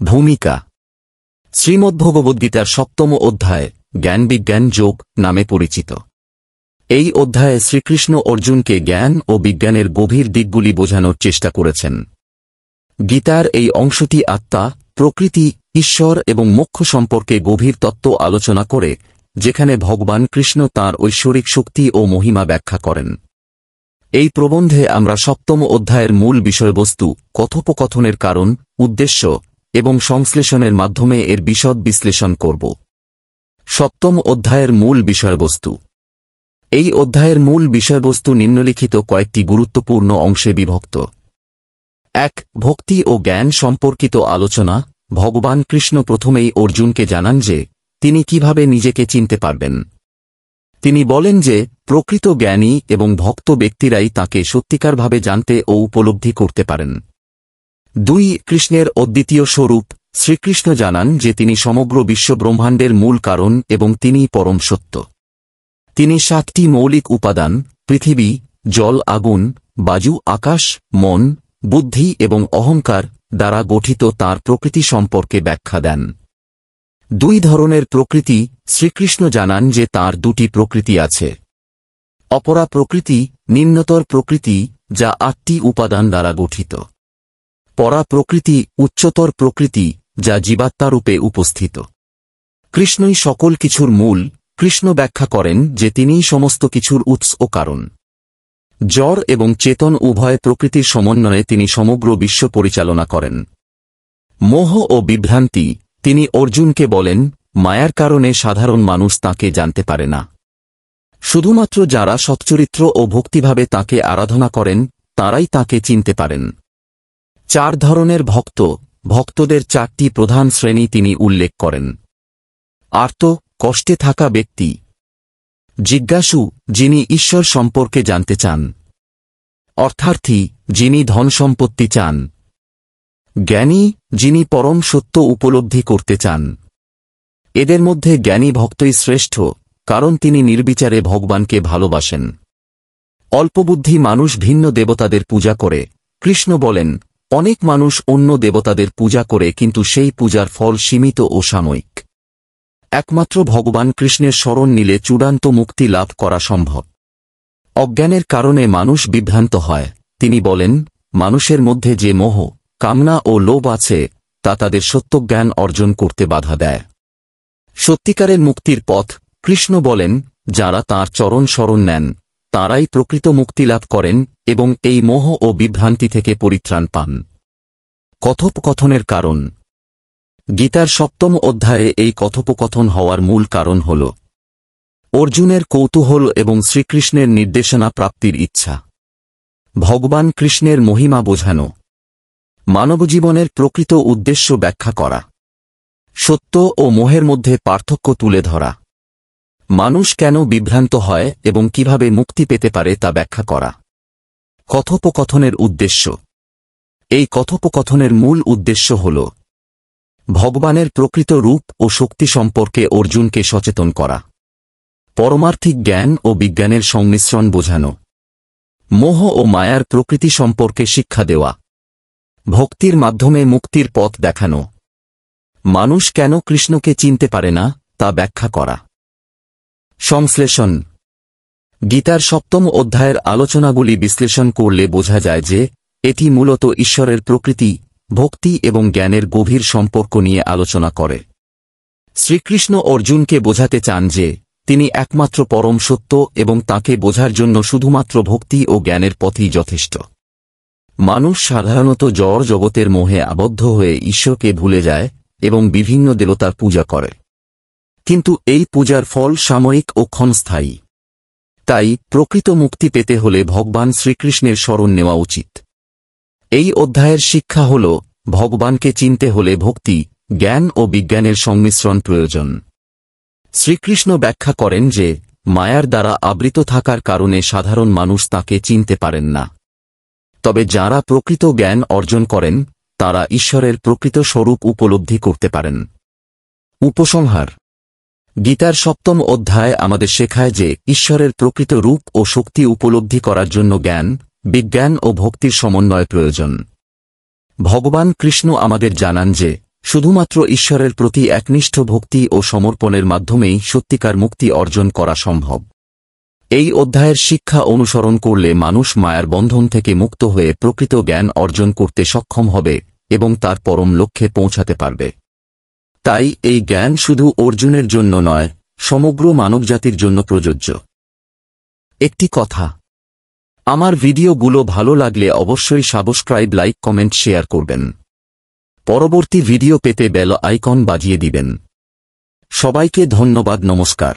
ভূমিকা। শ্রীমদ্ভগবদ্গীতার ৭ম অধ্যায় জ্ঞান বিজ্ঞান যোগ নামে পরিচিত। এই অধ্যায়ে শ্রীকৃষ্ণ অর্জুনকে জ্ঞান ও বিজ্ঞানের গভীর দিকগুলি বোঝানোর চেষ্টা করেছেন। গীতার এই অংশটি আত্মা, প্রকৃতি, ঈশ্বর এবং মোক্ষ সম্পর্কে গভীর তত্ত্ব আলোচনা করে, যেখানে ভগবান কৃষ্ণ তাঁর ঐশ্বরিক শক্তি ও মহিমা ব্যাখ্যা করেন। এই প্রবন্ধে আমরা ৭ম অধ্যায়ের মূল বিষয়বস্তু, কথোপকথনের কারণ, উদ্দেশ্য এবং সংশ্লেষণের মাধ্যমে এর বিশদ বিশ্লেষণ করব। ৭ম অধ্যায়ের মূল বিষয়বস্তু। এই অধ্যায়ের মূল বিষয়বস্তু নিম্নলিখিত কয়েকটি গুরুত্বপূর্ণ অংশে বিভক্ত। ১. ভক্তি ও জ্ঞান সম্পর্কিত আলোচনা। ভগবান কৃষ্ণ প্রথমেই অর্জুনকে জানান যে তিনি কিভাবে নিজেকে চিনতে পারবেন। তিনি বলেন যে প্রকৃত জ্ঞানী এবং ভক্ত ব্যক্তিরাই তাঁকে সত্যিকারভাবে জানতে ও উপলব্ধি করতে পারেন। ২. কৃষ্ণের অদ্বিতীয় স্বরূপ। শ্রীকৃষ্ণ জানান যে তিনি সমগ্র বিশ্বব্রহ্মাণ্ডের মূল কারণ এবং তিনিই পরম সত্য। তিনি ৭টি মৌলিক উপাদান, পৃথিবী, জল, আগুন, বায়ু, আকাশ, মন, বুদ্ধি এবং অহংকার দ্বারা গঠিত তাঁর প্রকৃতি সম্পর্কে ব্যাখ্যা দেন। ২ ধরনের প্রকৃতি। শ্রীকৃষ্ণ জানান যে তাঁর ২টি প্রকৃতি আছে। অপরা প্রকৃতি, নিম্নতর প্রকৃতি, যা ৮টি উপাদান দ্বারা গঠিত। পরা প্রকৃতি, উচ্চতর প্রকৃতি, যা জীবাত্মারূপে উপস্থিত। কৃষ্ণই সকল কিছুর মূল। কৃষ্ণ ব্যাখ্যা করেন যে তিনিই সমস্ত কিছুর উৎস ও কারণ। জড় এবং চেতন উভয় প্রকৃতির সমন্বয়ে তিনি সমগ্র বিশ্ব পরিচালনা করেন। মোহ ও বিভ্রান্তি। তিনি অর্জুনকে বলেন, মায়ার কারণে সাধারণ মানুষ তাঁকে জানতে পারে না। শুধুমাত্র যারা সচ্চরিত্র ও ভক্তিভাবে তাঁকে আরাধনা করেন তাঁরাই তাঁকে চিনতে পারেন। ৪ ধরনের ভক্ত। ভক্তদের ৪টি প্রধান শ্রেণী তিনি উল্লেখ করেন। আর্ত, কষ্টে থাকা ব্যক্তি। জিজ্ঞাসু, যিনি ঈশ্বর সম্পর্কে জানতে চান। অর্থার্থী, যিনি ধন সম্পত্তি চান। জ্ঞানী, যিনি পরম সত্য উপলব্ধি করতে চান। এদের মধ্যে জ্ঞানী ভক্তই শ্রেষ্ঠ, কারণ তিনি নির্বিচারে ভগবানকে ভালোবাসেন। অল্পবুদ্ধি মানুষ ভিন্ন দেবতাদের পূজা করে। কৃষ্ণ বলেন, অনেক মানুষ অন্য দেবতাদের পূজা করে, কিন্তু সেই পূজার ফল সীমিত ও সাময়িক। একমাত্র ভগবান কৃষ্ণের শরণ নিলে চূড়ান্ত মুক্তি লাভ করা সম্ভব। অজ্ঞানের কারণে মানুষ বিভ্রান্ত হয়। তিনি বলেন, মানুষের মধ্যে যে মোহ, কামনা ও লোভ আছে তা তাদের সত্যজ্ঞান অর্জন করতে বাধা দেয়। সত্যিকারের মুক্তির পথ। কৃষ্ণ বলেন, যাঁরা তাঁর চরণ শরণ নেন তাঁরাই প্রকৃত মুক্তি লাভ করেন এবং এই মোহ ও বিভ্রান্তি থেকে পরিত্রাণ পান। কথোপকথনের কারণ। গীতার ৭ম অধ্যায়ে এই কথোপকথন হওয়ার মূল কারণ হল অর্জুনের কৌতূহল এবং শ্রীকৃষ্ণের নির্দেশনা প্রাপ্তির ইচ্ছা। ভগবান কৃষ্ণের মহিমা বোঝানো। মানবজীবনের প্রকৃত উদ্দেশ্য ব্যাখ্যা করা। সত্য ও মোহের মধ্যে পার্থক্য তুলে ধরা। মানুষ কেন বিভ্রান্ত হয় এবং কিভাবে মুক্তি পেতে পারে তা ব্যাখ্যা করা। কথোপকথনের উদ্দেশ্য। এই কথোপকথনের মূল উদ্দেশ্য হল ভগবানের প্রকৃত রূপ ও শক্তি সম্পর্কে অর্জুনকে সচেতন করা। পরমার্থিক জ্ঞান ও বিজ্ঞানের সংমিশ্রণ বোঝানো। মোহ ও মায়ার প্রকৃতি সম্পর্কে শিক্ষা দেওয়া। ভক্তির মাধ্যমে মুক্তির পথ দেখানো। মানুষ কেন কৃষ্ণকে চিনতে পারে না তা ব্যাখ্যা করা। সংশ্লেষণ। গীতার ৭ম অধ্যায়ের আলোচনাগুলি বিশ্লেষণ করলে বোঝা যায় যে এটি মূলত ঈশ্বরের প্রকৃতি, ভক্তি এবং জ্ঞানের গভীর সম্পর্ক নিয়ে আলোচনা করে। শ্রীকৃষ্ণ অর্জুনকে বোঝাতে চান যে তিনি একমাত্র পরম সত্য এবং তাঁকে বোঝার জন্য শুধুমাত্র ভক্তি ও জ্ঞানের পথই যথেষ্ট। মানুষ সাধারণত জড় জগতের মোহে আবদ্ধ হয়ে ঈশ্বরকে ভুলে যায় এবং বিভিন্ন দেবতার পূজা করে। কিন্তু এই পূজার ফল সাময়িক ও ক্ষণস্থায়ী। তাই প্রকৃত মুক্তি পেতে হলে ভগবান শ্রীকৃষ্ণের শরণ নেওয়া উচিত। এই অধ্যায়ের শিক্ষা হল ভগবানকে চিনতে হলে ভক্তি, জ্ঞান ও বিজ্ঞানের সংমিশ্রণ প্রয়োজন। শ্রীকৃষ্ণ ব্যাখ্যা করেন যে মায়ার দ্বারা আবৃত থাকার কারণে সাধারণ মানুষ তাঁকে চিনতে পারেন না। তবে যাঁরা প্রকৃত জ্ঞান অর্জন করেন তাঁরা ঈশ্বরের প্রকৃত স্বরূপ উপলব্ধি করতে পারেন। উপসংহার। গীতার ৭ম অধ্যায় আমাদের শেখায় যে ঈশ্বরের প্রকৃত রূপ ও শক্তি উপলব্ধি করার জন্য জ্ঞান, বিজ্ঞান ও ভক্তির সমন্বয় প্রয়োজন। ভগবান কৃষ্ণ আমাদের জানান যে শুধুমাত্র ঈশ্বরের প্রতি একনিষ্ঠ ভক্তি ও সমর্পণের মাধ্যমেই সত্যিকার মুক্তি অর্জন করা সম্ভব। এই অধ্যায়ের শিক্ষা অনুসরণ করলে মানুষ মায়ার বন্ধন থেকে মুক্ত হয়ে প্রকৃত জ্ঞান অর্জন করতে সক্ষম হবে এবং তার পরম লক্ষ্যে পৌঁছাতে পারবে। তাই এই জ্ঞান শুধু অর্জুনের জন্য নয়, সমগ্র মানবজাতির জন্য প্রযোজ্য। একটি কথা, আমার ভিডিওগুলো ভালো লাগলে অবশ্যই সাবস্ক্রাইব, লাইক, কমেন্ট, শেয়ার করবেন। পরবর্তী ভিডিও পেতে বেল আইকন বাজিয়ে দিবেন। সবাইকে ধন্যবাদ, নমস্কার।